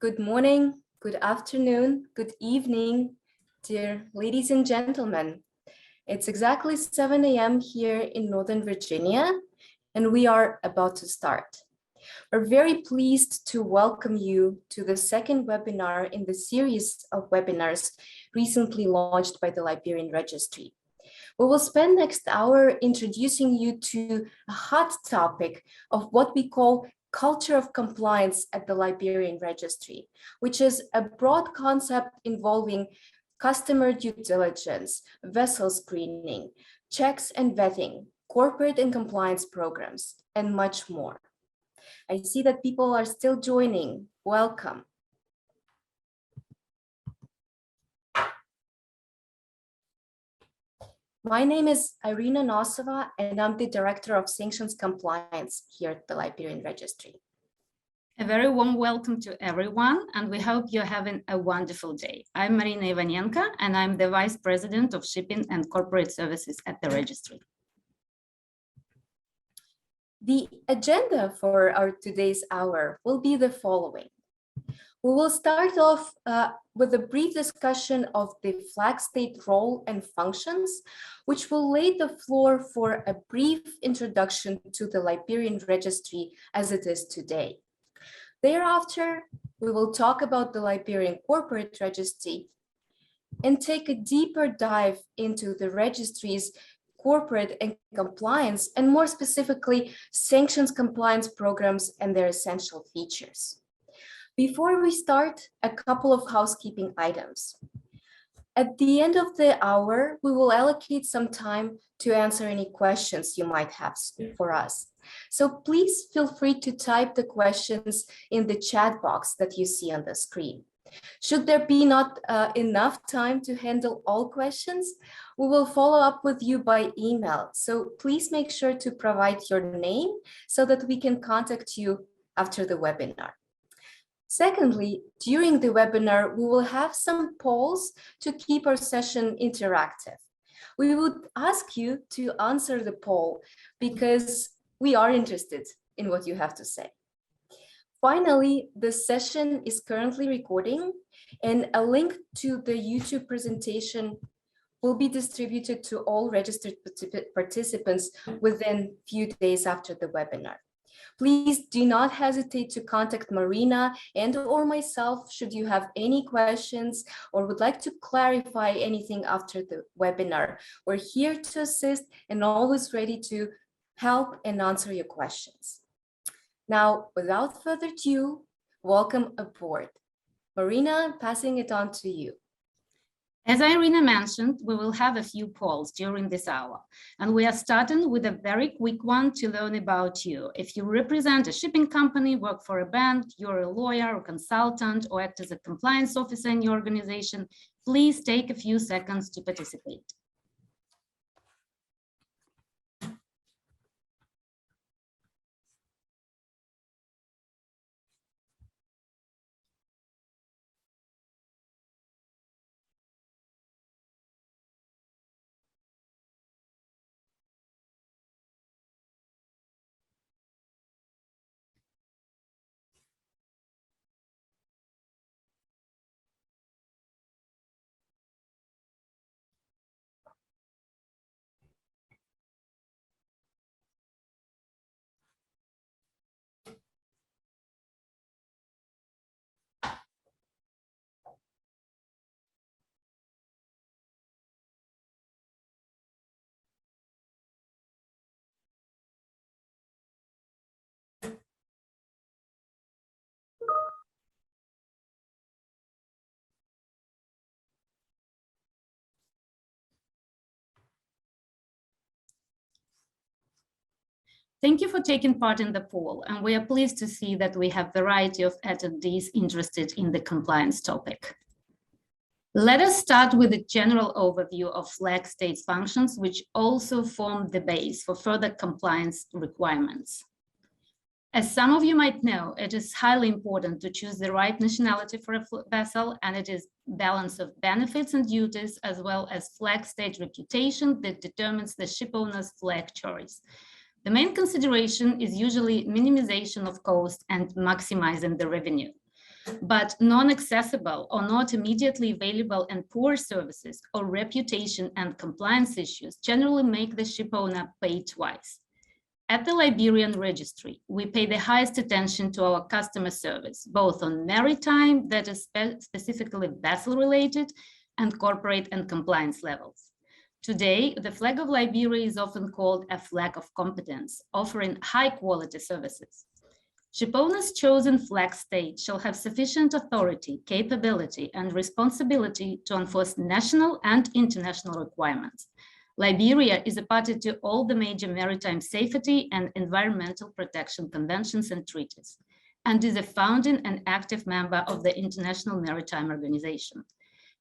Good morning, good afternoon, good evening, dear ladies and gentlemen. It's exactly 7 a.m. here in Northern Virginia, and we are about to start. We're very pleased to welcome you to the second webinar in the series of webinars recently launched by the Liberian Registry. We will spend next hour introducing you to a hot topic of what we call culture of compliance at the Liberian Registry, which is a broad concept involving customer due diligence, vessel screening, checks and vetting, corporate and compliance programs, and much more. I see that people are still joining. Welcome. My name is Irina Nosova, and I'm the Director of Sanctions Compliance here at the Liberian Registry. A very warm welcome to everyone, and we hope you're having a wonderful day. I'm Marina Ivanenko, and I'm the Vice President of Shipping and Corporate Services at the Registry. The agenda for our today's hour will be the following. We will start off with a brief discussion of the flag state role and functions, which will lay the floor for a brief introduction to the Liberian Registry as it is today. Thereafter, we will talk about the Liberian Corporate Registry and take a deeper dive into the registry's corporate and compliance, and more specifically, sanctions compliance programs and their essential features. Before we start, a couple of housekeeping items. At the end of the hour, we will allocate some time to answer any questions you might have for us. So please feel free to type the questions in the chat box that you see on the screen. Should there be not enough time to handle all questions, we will follow up with you by email. So please make sure to provide your name so that we can contact you after the webinar. Secondly, during the webinar, we will have some polls to keep our session interactive. We would ask you to answer the poll because we are interested in what you have to say. Finally, the session is currently recording, and a link to the YouTube presentation will be distributed to all registered participants within a few days after the webinar. Please do not hesitate to contact Marina and/or myself should you have any questions or would like to clarify anything after the webinar. We're here to assist and always ready to help and answer your questions. Now, without further ado, welcome aboard. Marina, passing it on to you. As Irina mentioned, we will have a few polls during this hour, and we are starting with a very quick one to learn about you. If you represent a shipping company, work for a bank, you're a lawyer or consultant, or act as a compliance officer in your organization, please take a few seconds to participate. Thank you for taking part in the poll, and we are pleased to see that we have a variety of attendees interested in the compliance topic. Let us start with a general overview of flag state functions, which also form the base for further compliance requirements. As some of you might know, it is highly important to choose the right nationality for a vessel, and it is balance of benefits and duties as well as flag state reputation that determines the ship owner's flag choice. The main consideration is usually minimization of cost and maximizing the revenue. but non-accessible or not immediately available and poor services or reputation and compliance issues generally make the ship owner pay twice. At the Liberian Registry, we pay the highest attention to our customer service, both on maritime, that is specifically vessel-related, and corporate and compliance levels. Today, the flag of Liberia is often called a flag of competence, offering high-quality services. Shipowners' chosen flag state shall have sufficient authority, capability, and responsibility to enforce national and international requirements. Liberia is a party to all the major maritime safety and environmental protection conventions and treaties, and is a founding and active member of the International Maritime Organization.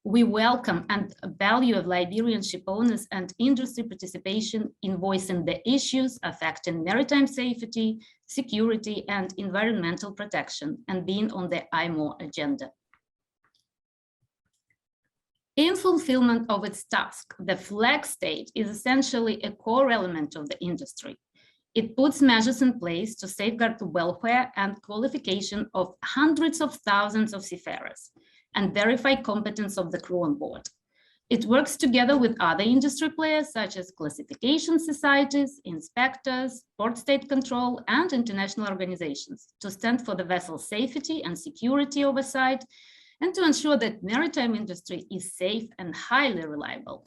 We welcome and value of Liberian shipowners and industry participation in voicing the issues affecting maritime safety, security, and environmental protection, and being on the IMO agenda. In fulfillment of its task, the flag state is essentially a core element of the industry. It puts measures in place to safeguard the welfare and qualification of hundreds of thousands of seafarers and verify competence of the crew on board. It works together with other industry players such as classification societies, inspectors, port state control, and international organizations to stand for the vessel's safety and security oversight and to ensure that maritime industry is safe and highly reliable.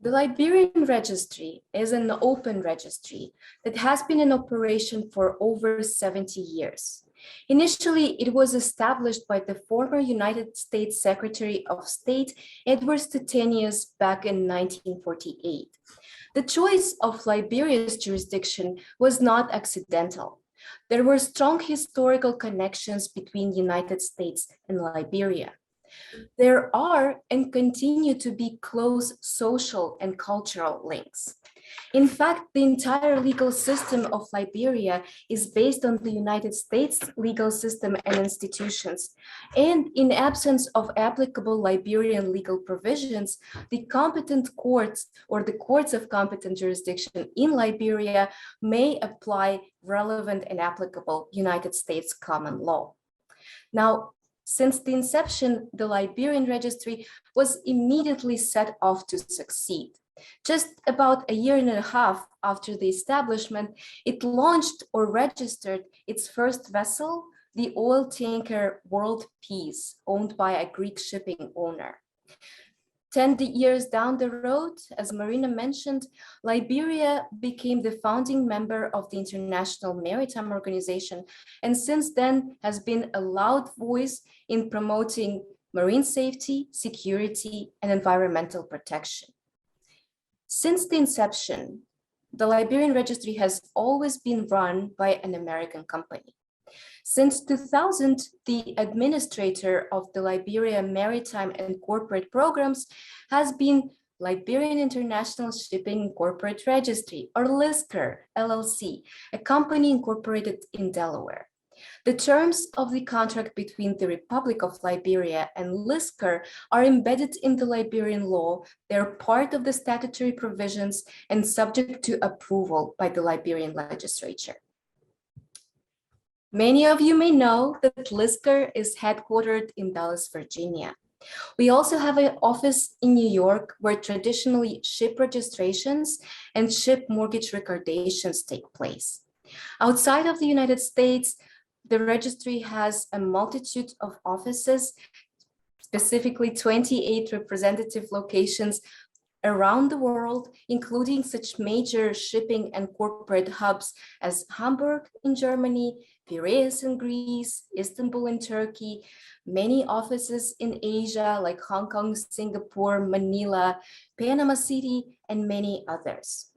The Liberian Registry is an open registry that has been in operation for over 70 years. Initially, it was established by the former United States Secretary of State, Edward Stettinius, back in 1948. The choice of Liberia's jurisdiction was not accidental. There were strong historical connections between the United States and Liberia. There are and continue to be close social and cultural links. In fact, the entire legal system of Liberia is based on the United States legal system and institutions. And in absence of applicable Liberian legal provisions, the competent courts or the courts of competent jurisdiction in Liberia may apply relevant and applicable United States common law. Now, since the inception, the Liberian Registry was immediately set off to succeed. Just about a year and a half after the establishment, it launched or registered its first vessel, the oil tanker World Peace, owned by a Greek shipping owner. 10 years down the road, as Marina mentioned, Liberia became the founding member of the International Maritime Organization, and since then has been a loud voice in promoting marine safety, security, and environmental protection. Since the inception, the Liberian Registry has always been run by an American company. Since 2000, the administrator of the Liberia Maritime and Corporate Programs has been Liberian International Shipping Corporate Registry, or LISCR, LLC, a company incorporated in Delaware. The terms of the contract between the Republic of Liberia and LISCR are embedded in the Liberian law. They're part of the statutory provisions and subject to approval by the Liberian legislature. Many of you may know that LISCR is headquartered in Dallas, Virginia. We also have an office in New York where traditionally ship registrations and ship mortgage recordations take place. Outside of the United States, the registry has a multitude of offices, specifically 28 representative locations around the world, including such major shipping and corporate hubs as Hamburg in Germany, Piraeus in Greece, Istanbul in Turkey, many offices in Asia like Hong Kong, Singapore, Manila, Panama City, and many others.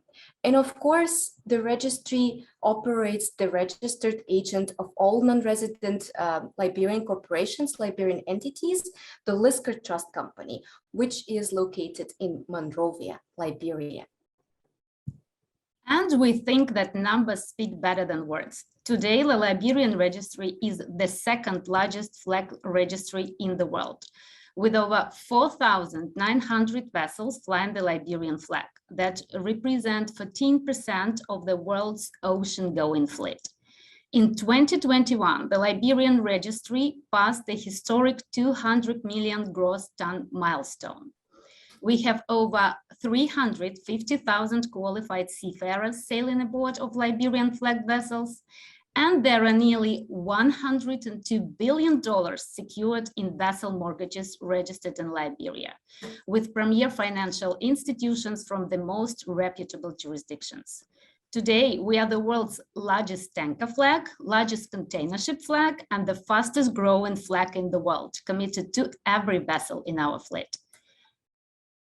And of course, the registry operates the registered agent of all non-resident Liberian corporations, Liberian entities, the LISCR Trust Company, which is located in Monrovia, Liberia. And we think that numbers speak better than words. Today, the Liberian Registry is the second largest flag registry in the world, with over 4,900 vessels flying the Liberian flag that represent 14% of the world's ocean-going fleet. In 2021, the Liberian Registry passed the historic 200 million gross ton milestone. We have over 350,000 qualified seafarers sailing aboard of Liberian flag vessels, and there are nearly $102 billion secured in vessel mortgages registered in Liberia, with premier financial institutions from the most reputable jurisdictions. Today, we are the world's largest tanker flag, largest container ship flag, and the fastest growing flag in the world, committed to every vessel in our fleet.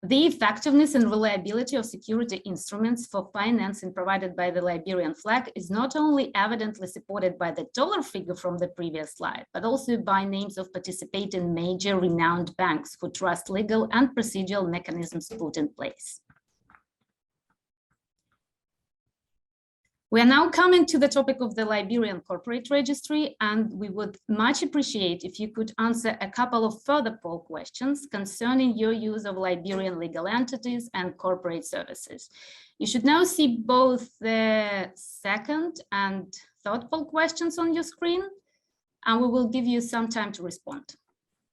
The effectiveness and reliability of security instruments for financing provided by the Liberian flag is not only evidently supported by the dollar figure from the previous slide, but also by names of participating major renowned banks who trust legal and procedural mechanisms put in place. We are now coming to the topic of the Liberian Corporate Registry, and we would much appreciate if you could answer a couple of further poll questions concerning your use of Liberian legal entities and corporate services. You should now see both the second and third poll questions on your screen, and we will give you some time to respond.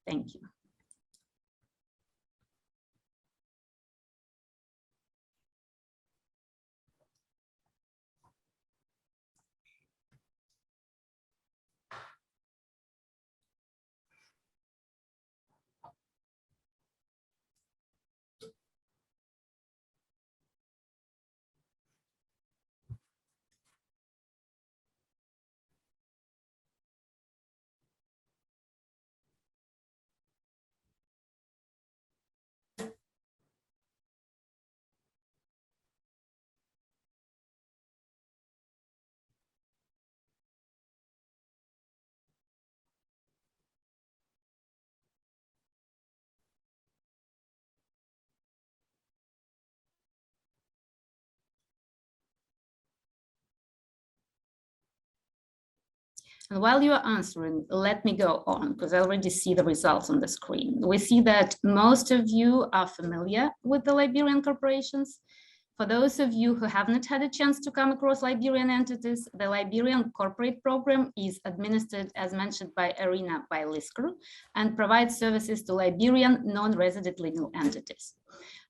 Thank you. And while you are answering, let me go on, because I already see the results on the screen. We see that most of you are familiar with the Liberian corporations. For those of you who have not had a chance to come across Liberian entities, the Liberian Corporate Program is administered, as mentioned by Irina, by LISCR, and provides services to Liberian non-resident legal entities.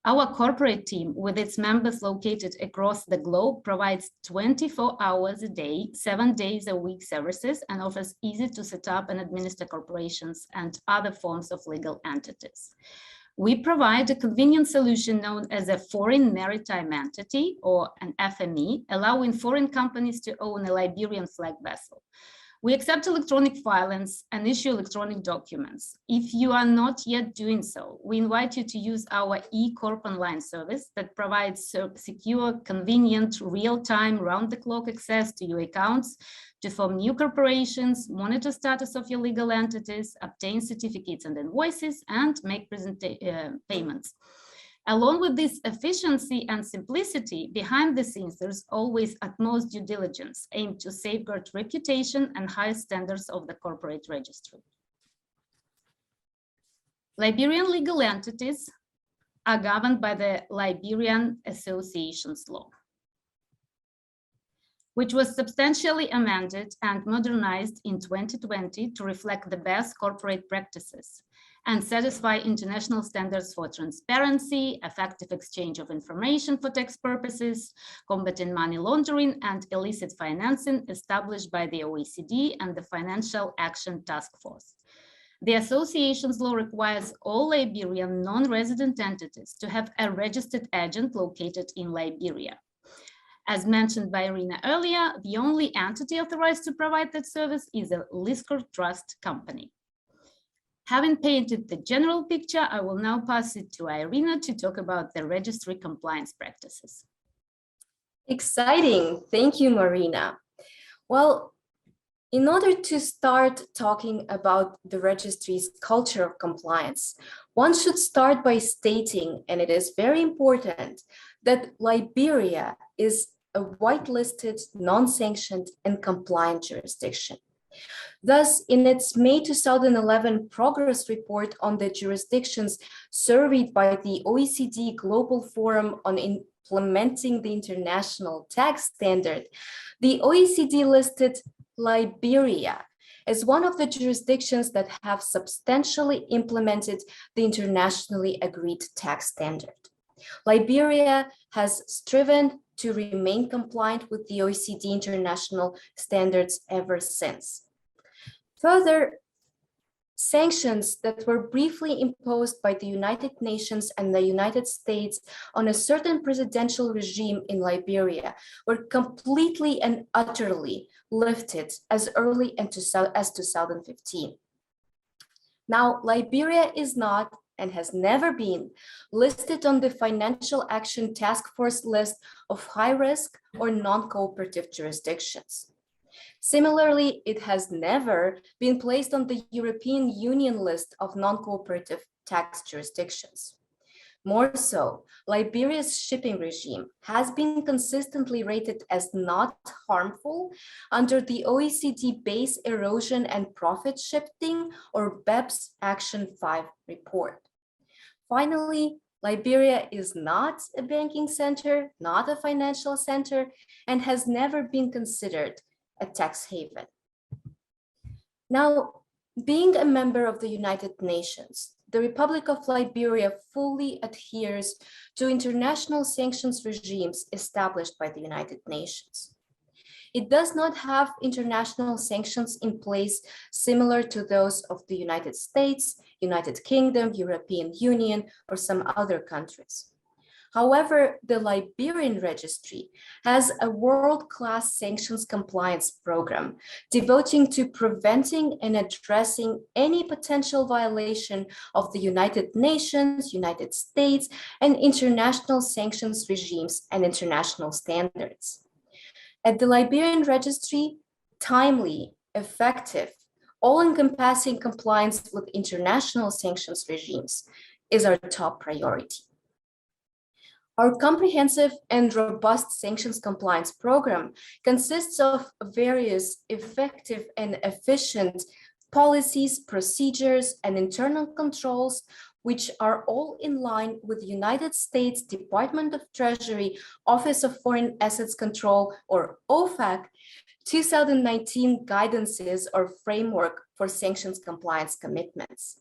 Our corporate team, with its members located across the globe, provides 24 hours a day, 7 days a week services, and offers easy to set up and administer corporations and other forms of legal entities. We provide a convenient solution known as a foreign maritime entity, or an FME, allowing foreign companies to own a Liberian flag vessel. We accept electronic filings and issue electronic documents. If you are not yet doing so, we invite you to use our eCorp online service that provides secure, convenient, real-time, round-the-clock access to your accounts to form new corporations, monitor status of your legal entities, obtain certificates and invoices, and make payments. Along with this efficiency and simplicity, behind the scenes, there's always utmost due diligence aimed to safeguard reputation and high standards of the corporate registry. Liberian legal entities are governed by the Liberian Associations Law, which was substantially amended and modernized in 2020 to reflect the best corporate practices and satisfy international standards for transparency, effective exchange of information for tax purposes, combating money laundering and illicit financing established by the OECD and the Financial Action Task Force. The association's law requires all Liberian non-resident entities to have a registered agent located in Liberia. As mentioned by Irina earlier, the only entity authorized to provide that service is a LISCR Trust company. Having painted the general picture, I will now pass it to Irina to talk about the registry compliance practices. Exciting. Thank you, Marina. Well, in order to start talking about the registry's culture of compliance, one should start by stating, and it is very important, that Liberia is a whitelisted, non-sanctioned, and compliant jurisdiction. Thus, in its May 2011 progress report on the jurisdictions surveyed by the OECD Global Forum on Implementing the International Tax Standard, the OECD listed Liberia is one of the jurisdictions that have substantially implemented the internationally agreed tax standard. Liberia has striven to remain compliant with the OECD international standards ever since. Further, sanctions that were briefly imposed by the United Nations and the United States on a certain presidential regime in Liberia were completely and utterly lifted as early as 2015. Now, Liberia is not and has never been listed on the Financial Action Task Force list of high-risk or non-cooperative jurisdictions. Similarly, it has never been placed on the European Union list of non-cooperative tax jurisdictions. More so, Liberia's shipping regime has been consistently rated as not harmful under the OECD Base Erosion and Profit Shifting, or BEPS Action 5 report. Finally, Liberia is not a banking center, not a financial center, and has never been considered a tax haven. Now, being a member of the United Nations, the Republic of Liberia fully adheres to international sanctions regimes established by the United Nations. It does not have international sanctions in place similar to those of the United States, United Kingdom, European Union, or some other countries. However, the Liberian Registry has a world-class sanctions compliance program devoting to preventing and addressing any potential violation of the United Nations, United States, and international sanctions regimes and international standards. At the Liberian Registry, timely, effective, all-encompassing compliance with international sanctions regimes is our top priority. Our comprehensive and robust sanctions compliance program consists of various effective and efficient policies, procedures, and internal controls, which are all in line with the United States Department of Treasury Office of Foreign Assets Control, or OFAC, 2019 guidances or framework for sanctions compliance commitments.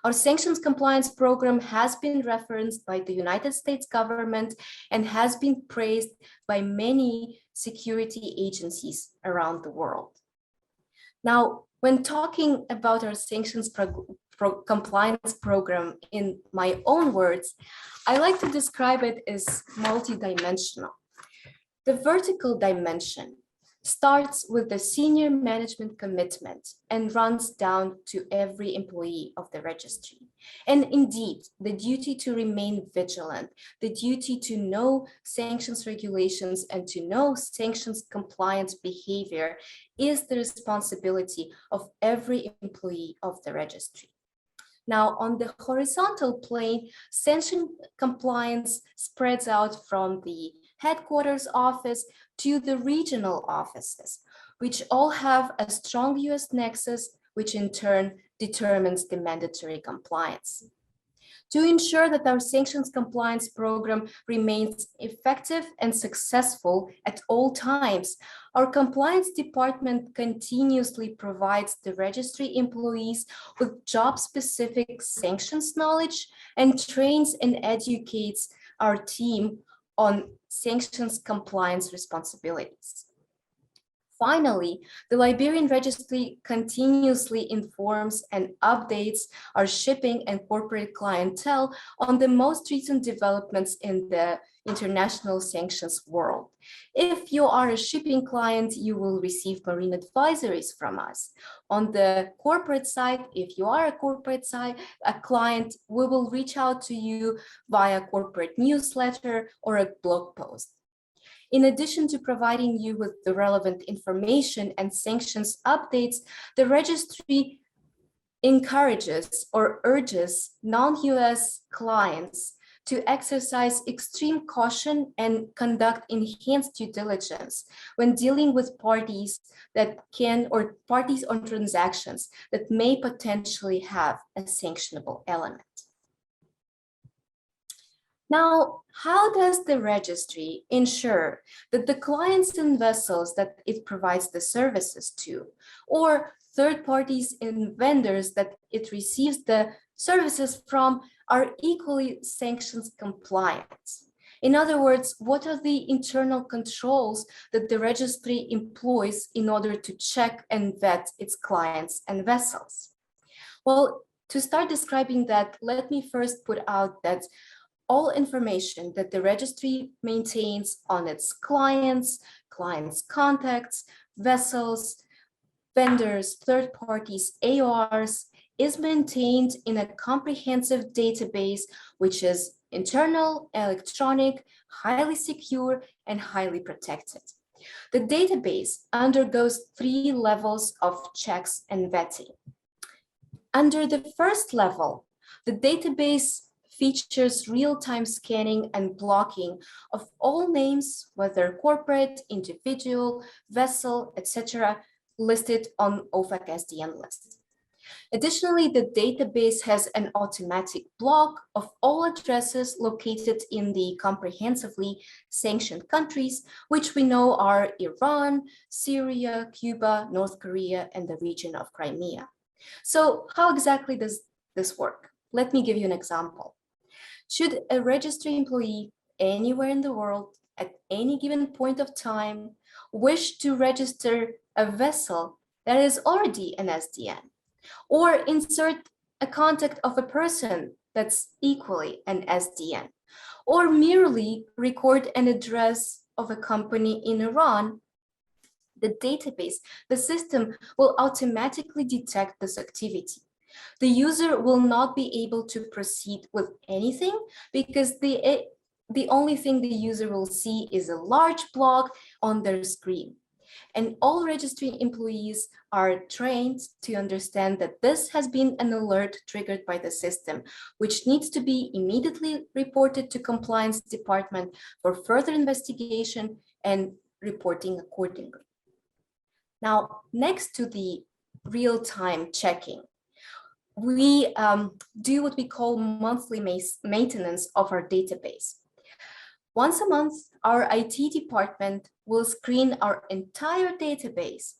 Our sanctions compliance program has been referenced by the United States government and has been praised by many security agencies around the world. Now, when talking about our sanctions compliance program in my own words, I like to describe it as multidimensional. The vertical dimension starts with the senior management commitment and runs down to every employee of the registry. And indeed, the duty to remain vigilant, the duty to know sanctions regulations and to know sanctions compliance behavior is the responsibility of every employee of the registry. Now, on the horizontal plane, sanction compliance spreads out from the headquarters office to the regional offices, which all have a strong US nexus, which in turn determines the mandatory compliance. To ensure that our sanctions compliance program remains effective and successful at all times, our compliance department continuously provides the registry employees with job-specific sanctions knowledge and trains and educates our team on sanctions compliance responsibilities. Finally, the Liberian Registry continuously informs and updates our shipping and corporate clientele on the most recent developments in the international sanctions world. If you are a shipping client, you will receive marine advisories from us. On the corporate side, if you are a client, we will reach out to you via corporate newsletter or a blog post. In addition to providing you with the relevant information and sanctions updates, the registry encourages or urges non-US clients to exercise extreme caution and conduct enhanced due diligence when dealing with parties parties on transactions that may potentially have a sanctionable element. Now, how does the registry ensure that the clients and vessels that it provides the services to, or third parties and vendors that it receives the services from, are equally sanctions compliant? In other words, what are the internal controls that the registry employs in order to check and vet its clients and vessels? Well, to start describing that, let me first put out that all information that the registry maintains on its clients, contacts, vessels, vendors, third parties, AORs, is maintained in a comprehensive database, which is internal, electronic, highly secure, and highly protected. The database undergoes 3 levels of checks and vetting. Under the first level, the database features real-time scanning and blocking of all names, whether corporate, individual, vessel, etc., listed on OFAC SDN list. Additionally, the database has an automatic block of all addresses located in the comprehensively sanctioned countries, which we know are Iran, Syria, Cuba, North Korea, and the region of Crimea. So how exactly does this work? Let me give you an example. Should a registry employee anywhere in the world at any given point of time wish to register a vessel that is already an SDN, or insert a contact of a person that's equally an SDN, or merely record an address of a company in Iran, the database, the system will automatically detect this activity. The user will not be able to proceed with anything because the only thing the user will see is a large block on their screen. And all registry employees are trained to understand that this has been an alert triggered by the system, which needs to be immediately reported to compliance department for further investigation and reporting accordingly. Now, next to the real-time checking, we do what we call monthly maintenance of our database. Once a month, our IT department will screen our entire database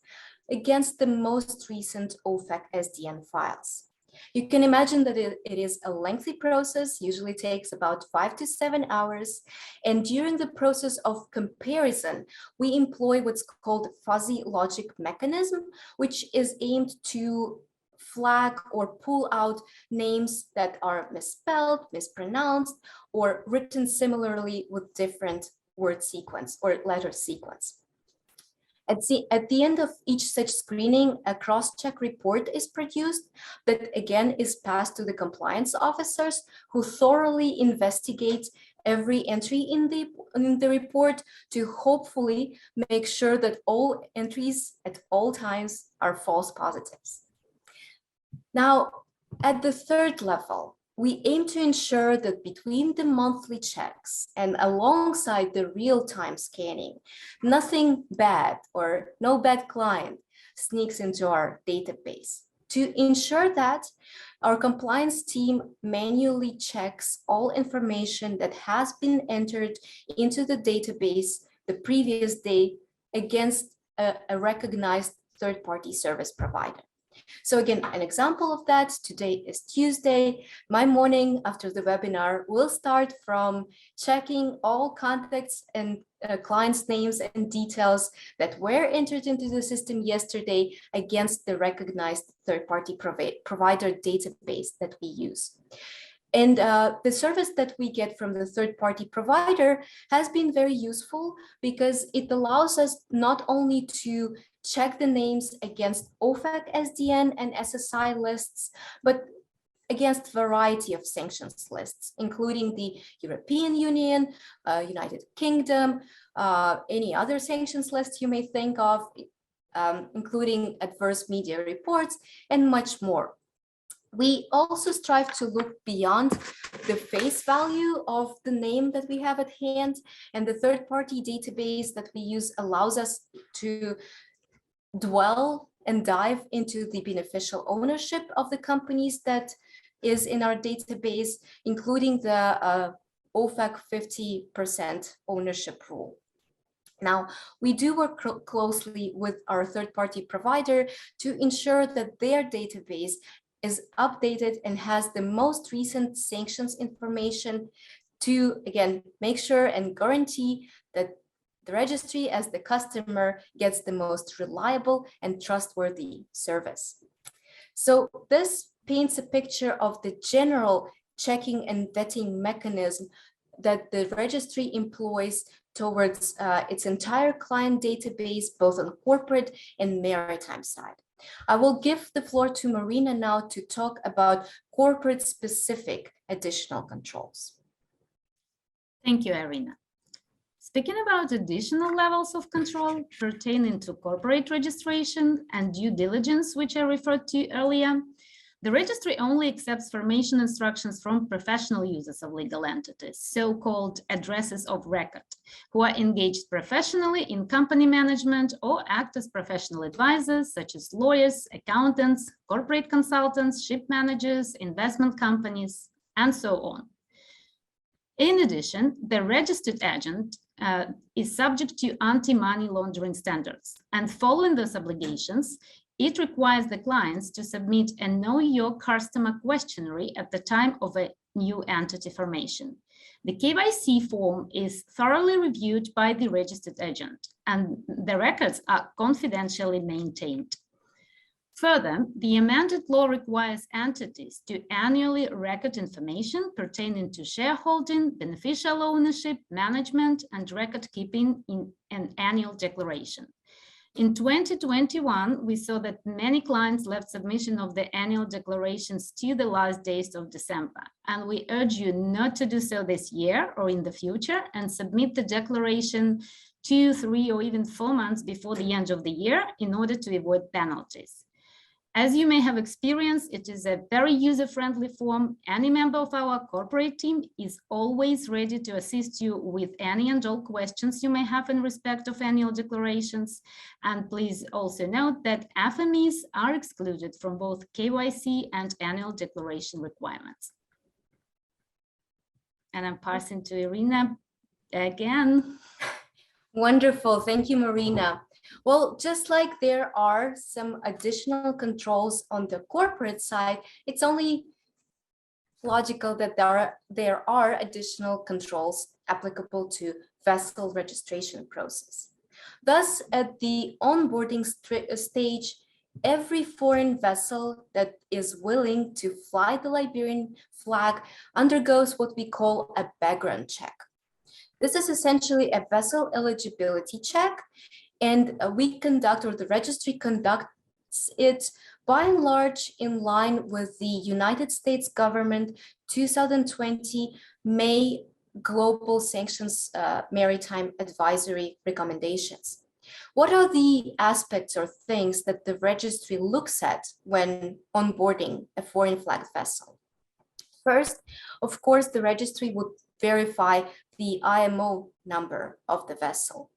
against the most recent OFAC SDN files. You can imagine that it is a lengthy process, usually takes about 5 to 7 hours. And during the process of comparison, we employ what's called fuzzy logic mechanism, which is aimed to flag or pull out names that are misspelled, mispronounced, or written similarly with different word sequence or letter sequence. At the end of each such screening, a cross-check report is produced that again is passed to the compliance officers who thoroughly investigate every entry in the report to hopefully make sure that all entries at all times are false positives. Now, at the third level, we aim to ensure that between the monthly checks and alongside the real-time scanning, nothing bad or no bad client sneaks into our database. To ensure that, our compliance team manually checks all information that has been entered into the database the previous day against a recognized third-party service provider. So again, an example of that, today is Tuesday. My morning after the webinar will start from checking all contacts and clients' names and details that were entered into the system yesterday against the recognized third-party provider database that we use. And the service that we get from the third-party provider has been very useful because it allows us not only to check the names against OFAC SDN and SSI lists, but against a variety of sanctions lists, including the European Union, United Kingdom, any other sanctions list you may think of, including adverse media reports, and much more. We also strive to look beyond the face value of the name that we have at hand, and the third-party database that we use allows us to dwell and dive into the beneficial ownership of the companies that is in our database, including the OFAC 50% ownership rule. Now, we do work closely with our third-party provider to ensure that their database is updated and has the most recent sanctions information to, again, make sure and guarantee that the registry as the customer gets the most reliable and trustworthy service. So this paints a picture of the general checking and vetting mechanism that the registry employs towards its entire client database, both on corporate and maritime side. I will give the floor to Marina now to talk about corporate specific additional controls. Thank you, Irina. Speaking about additional levels of control pertaining to corporate registration and due diligence, which I referred to earlier, the registry only accepts formation instructions from professional users of legal entities, so-called addresses of record, who are engaged professionally in company management or act as professional advisors, such as lawyers, accountants, corporate consultants, ship managers, investment companies, and so on. In addition, the registered agent is subject to anti-money laundering standards, and following those obligations, it requires the clients to submit a Know Your Customer questionnaire at the time of a new entity formation. The KYC form is thoroughly reviewed by the registered agent, and the records are confidentially maintained. Further, the amended law requires entities to annually record information pertaining to shareholding, beneficial ownership, management, and record keeping in an annual declaration. In 2021, we saw that many clients left submission of the annual declarations to the last days of December, and we urge you not to do so this year or in the future and submit the declaration 2, 3, or even 4 months before the end of the year in order to avoid penalties. As you may have experienced, it is a very user-friendly form. Any member of our corporate team is always ready to assist you with any and all questions you may have in respect of annual declarations. And please also note that FMEs are excluded from both KYC and annual declaration requirements. And I'm passing to Irina again. Wonderful, thank you, Marina. Well, just like there are some additional controls on the corporate side, it's only logical that there are additional controls applicable to vessel registration process. Thus, at the onboarding stage, every foreign vessel that is willing to fly the Liberian flag undergoes what we call a background check. This is essentially a vessel eligibility check, and we conduct, or the registry conducts it by and large in line with the United States government 2020 May Global Sanctions Maritime Advisory recommendations. What are the aspects or things that the registry looks at when onboarding a foreign flag vessel? First, of course, the registry would verify the IMO number of the vessel.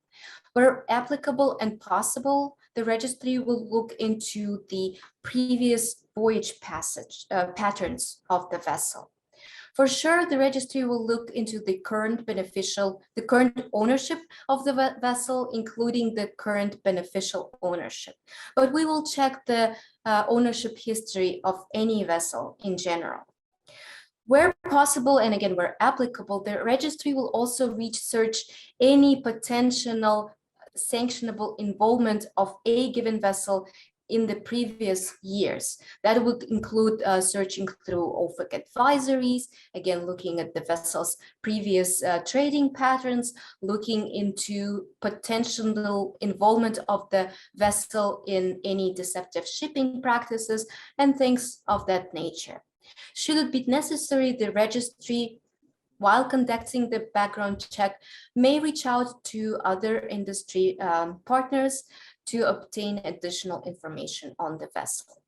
Where applicable and possible, the registry will look into the previous voyage patterns of the vessel. For sure, the registry will look into the current ownership of the vessel, including the current beneficial ownership. But we will check the ownership history of any vessel in general. Where possible, and again, where applicable, the registry will also research any potential sanctionable involvement of a given vessel in the previous years. That would include searching through OFAC advisories, again, looking at the vessel's previous trading patterns, looking into potential involvement of the vessel in any deceptive shipping practices, and things of that nature. Should it be necessary, the registry, while conducting the background check, may reach out to other industry partners to obtain additional information on the vessel.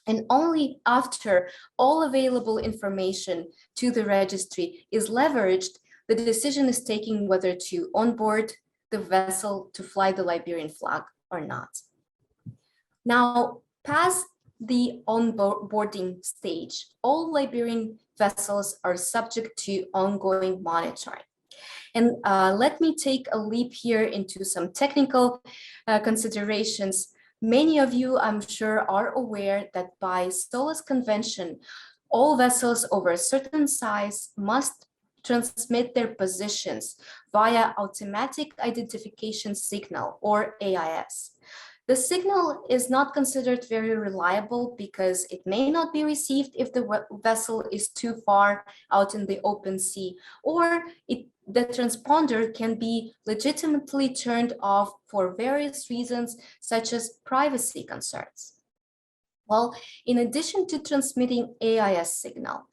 And only after all available information to the registry is leveraged, the decision is taken whether to onboard the vessel to fly the Liberian flag or not. Now, past the onboarding stage, all Liberian vessels are subject to ongoing monitoring. And let me take a leap here into some technical considerations. Many of you, I'm sure, are aware that by SOLAS convention, all vessels over a certain size must transmit their positions via automatic identification signal, or AIS. The signal is not considered very reliable because it may not be received if the vessel is too far out in the open sea, or the transponder can be legitimately turned off for various reasons, such as privacy concerns. Well, in addition to transmitting AIS signal,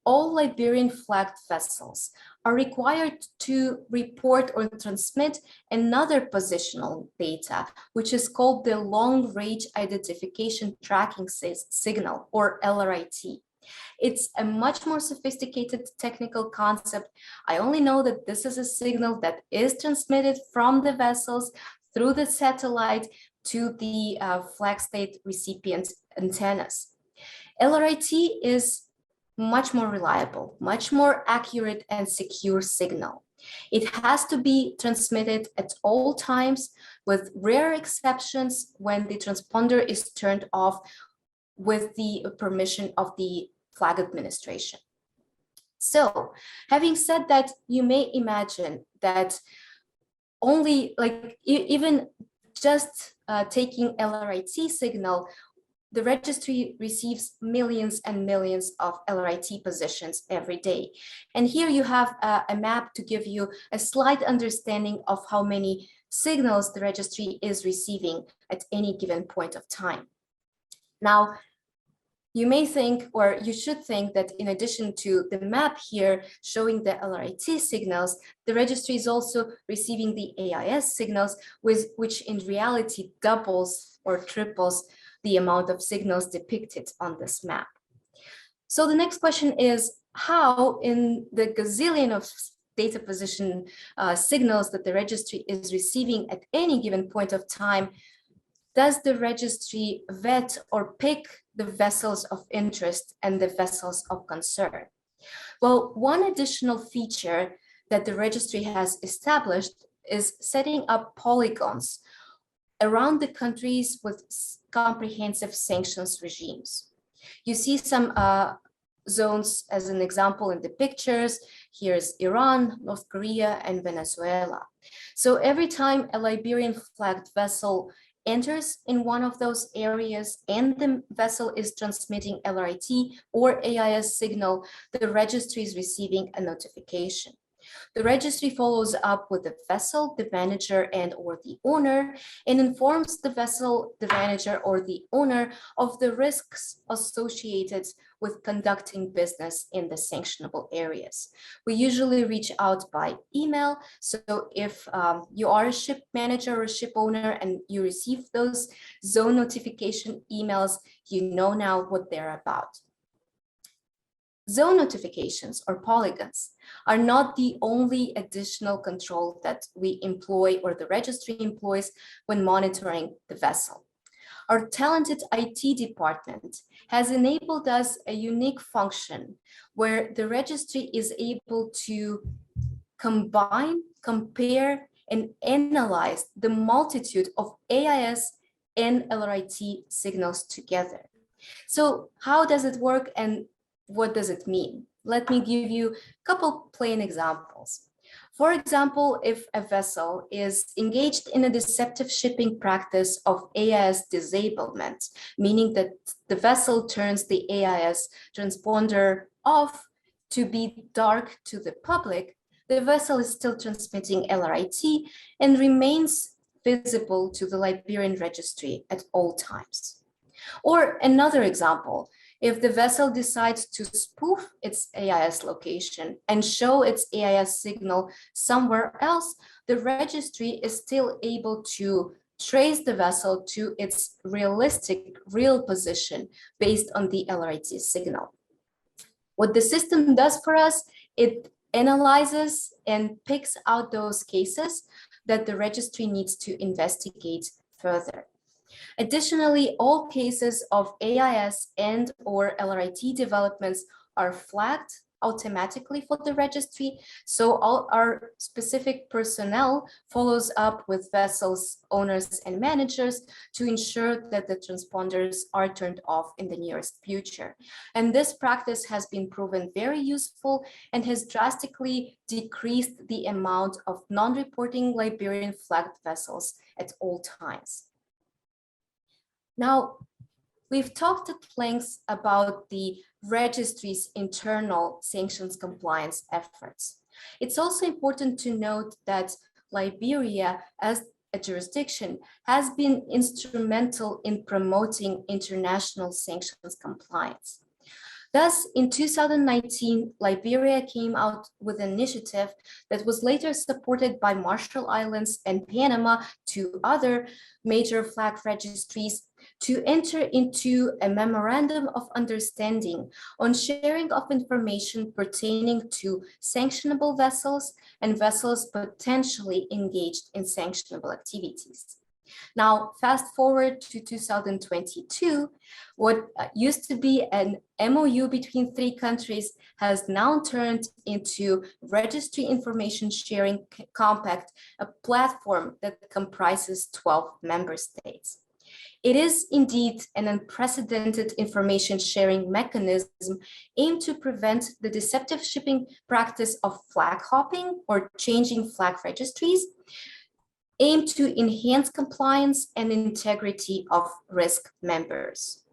all Liberian flagged vessels are required to report or transmit another positional data, which is called the Long Range Identification Tracking Signal, or LRIT. It's a much more sophisticated technical concept. I only know that this is a signal that is transmitted from the vessels through the satellite to the flag state recipient antennas. LRIT is much more reliable, much more accurate and secure signal. It has to be transmitted at all times, with rare exceptions when the transponder is turned off with the permission of the flag administration. So, having said that, you may imagine that only even just taking LRIT signal, the registry receives millions and millions of LRIT positions every day. And here you have a map to give you a slight understanding of how many signals the registry is receiving at any given point of time. Now, you may think, or you should think, that in addition to the map here showing the LRIT signals, the registry is also receiving the AIS signals, which in reality doubles or triples the amount of signals depicted on this map. So the next question is, how in the gazillion of data position signals that the registry is receiving at any given point of time, does the registry vet or pick the vessels of interest and the vessels of concern? Well, one additional feature that the registry has established is setting up polygons around the countries with comprehensive sanctions regimes. You see some zones as an example in the pictures. Here's Iran, North Korea, and Venezuela. So every time a Liberian flagged vessel enters in one of those areas and the vessel is transmitting LRIT or AIS signal, the registry is receiving a notification. The registry follows up with the vessel, the manager, and or the owner, and informs the vessel, the manager, or the owner of the risks associated with conducting business in the sanctionable areas. We usually reach out by email, so if you are a ship manager or a ship owner and you receive those zone notification emails, you know now what they're about. Zone notifications, or polygons, are not the only additional control that we employ or the registry employs when monitoring the vessel. Our talented IT department has enabled us a unique function where the registry is able to combine, compare, and analyze the multitude of AIS and LRIT signals together. So how does it work and what does it mean? Let me give you a couple plain examples. For example, if a vessel is engaged in a deceptive shipping practice of AIS disablement, meaning that the vessel turns the AIS transponder off to be dark to the public, the vessel is still transmitting LRIT and remains visible to the Liberian registry at all times. Or another example, if the vessel decides to spoof its AIS location and show its AIS signal somewhere else, the registry is still able to trace the vessel to its realistic real position based on the LRIT signal. What the system does for us, it analyzes and picks out those cases that the registry needs to investigate further. Additionally, all cases of AIS and or LRIT developments are flagged automatically for the registry, so all our specific personnel follows up with vessels owners and managers to ensure that the transponders are turned off in the nearest future. And this practice has been proven very useful and has drastically decreased the amount of non-reporting Liberian flagged vessels at all times. Now, we've talked at length about the registry's internal sanctions compliance efforts. It's also important to note that Liberia, as a jurisdiction, has been instrumental in promoting international sanctions compliance. Thus, in 2019, Liberia came out with an initiative that was later supported by Marshall Islands and Panama, two other major flag registries, to enter into a memorandum of understanding on sharing of information pertaining to sanctionable vessels and vessels potentially engaged in sanctionable activities. Now, fast forward to 2022, what used to be an MOU between three countries has now turned into Registry Information Sharing Compact, a platform that comprises 12 member states. It is indeed an unprecedented information sharing mechanism aimed to prevent the deceptive shipping practice of flag hopping or changing flag registries, aimed to enhance compliance and integrity of risk members.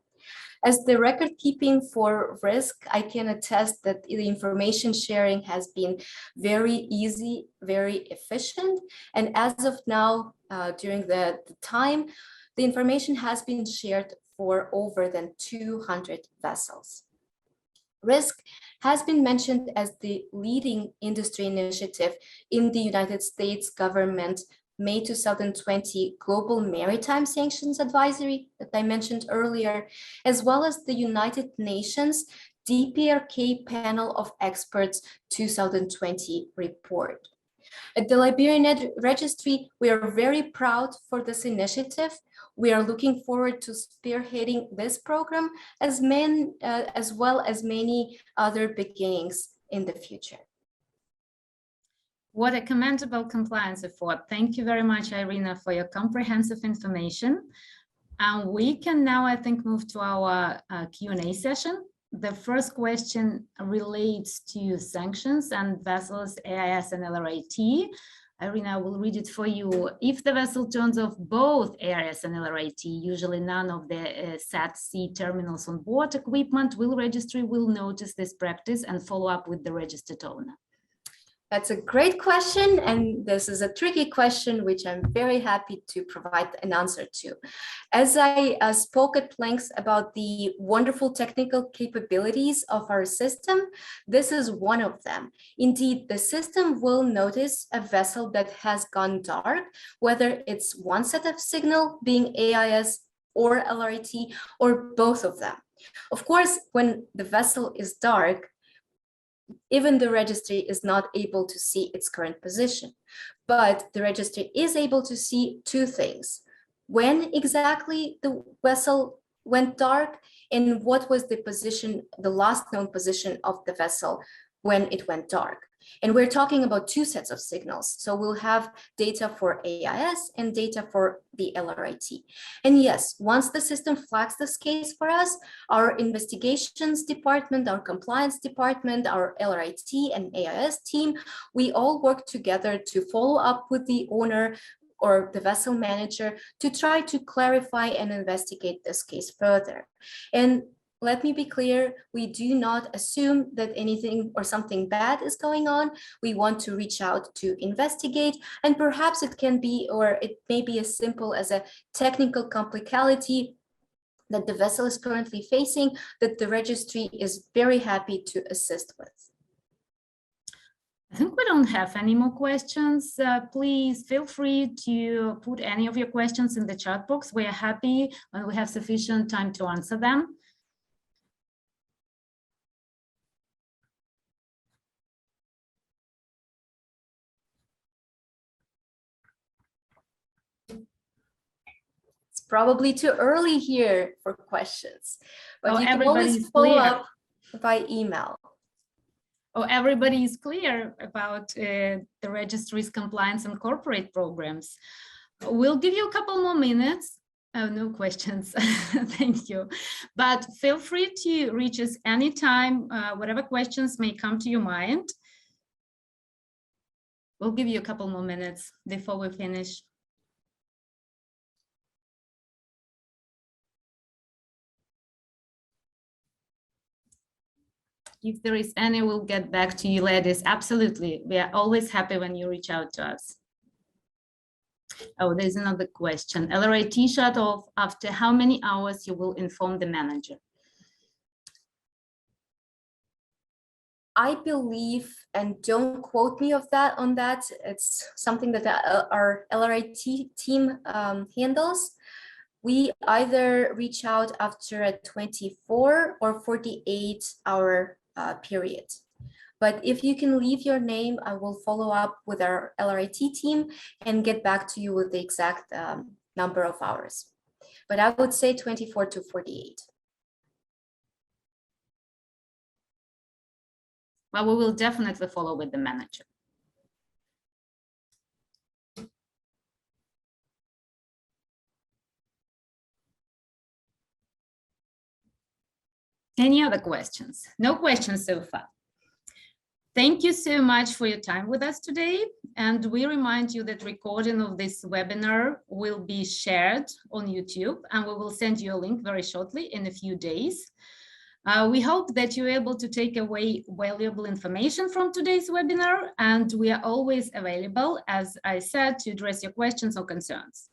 As the record keeping for risk, I can attest that the information sharing has been very easy, very efficient. And as of now, during the time, the information has been shared for over than 200 vessels. Risk has been mentioned as the leading industry initiative in the United States government May 2020 Global Maritime Sanctions Advisory that I mentioned earlier, as well as the United Nations DPRK Panel of Experts 2020 report. At the Liberian Registry, we are very proud for this initiative. We are looking forward to spearheading this program as well as many other beginnings in the future. What a commendable compliance effort. Thank you very much, Irina, for your comprehensive information. And we can now, I think, move to our Q&A session. The first question relates to sanctions and vessels AIS and LRIT. Irina, I will read it for you. If the vessel turns off both AIS and LRIT, usually none of the SAT-C terminals on board equipment, registry will notice this practice and follow up with the registered owner? That's a great question, and this is a tricky question, which I'm very happy to provide an answer to. As I spoke at length about the wonderful technical capabilities of our system, this is one of them. Indeed, the system will notice a vessel that has gone dark, whether it's one set of signal being AIS or LRT, or both of them. Of course, when the vessel is dark, even the registry is not able to see its current position, but the registry is able to see two things: when exactly the vessel went dark and what was the position, the last known position of the vessel when it went dark. And we're talking about two sets of signals. So we'll have data for AIS and data for the LRIT. And yes, once the system flags this case for us, our investigations department, our compliance department, our LRIT and AIS team, we all work together to follow up with the owner or the vessel manager to try to clarify and investigate this case further. And let me be clear, we do not assume that anything or something bad is going on. We want to reach out to investigate, and perhaps it can be, or it may be as simple as a technical complicality that the vessel is currently facing that the registry is very happy to assist with. I think we don't have any more questions. Please feel free to put any of your questions in the chat box. We are happy when we have sufficient time to answer them. probably too early here for questions, but Oh, you can always everybody's follow clear. up by email. Oh, everybody is clear about the registry's compliance and corporate programs. We'll give you a couple more minutes. Oh, no questions. Thank you. But feel free to reach us anytime, whatever questions may come to your mind. We'll give you a couple more minutes before we finish. If there is any, we'll get back to you, ladies. Absolutely. We are always happy when you reach out to us. Oh, there's another question. LRIT shut off after how many hours you will inform the manager? I believe, and don't quote me on that, it's something that our LRIT team handles. We either reach out after a 24 or 48-hour period. But if you can leave your name, I will follow up with our LRIT team and get back to you with the exact number of hours. But I would say 24 to 48. Well, we will definitely follow with the manager. Any other questions? No questions so far. Thank you so much for your time with us today. And we remind you that recording of this webinar will be shared on YouTube, and we will send you a link very shortly in a few days. We hope that you're able to take away valuable information from today's webinar, and we are always available, as I said, to address your questions or concerns.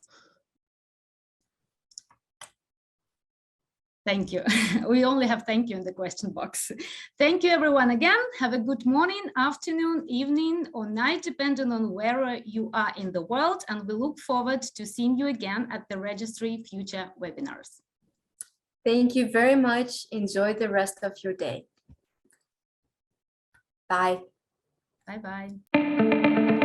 Thank you. We only have thank you in the question box. Thank you, everyone, again. Have a good morning, afternoon, evening, or night, depending on where you are in the world. And we look forward to seeing you again at the Registry future webinars. Thank you very much. Enjoy the rest of your day. Bye. Bye-bye.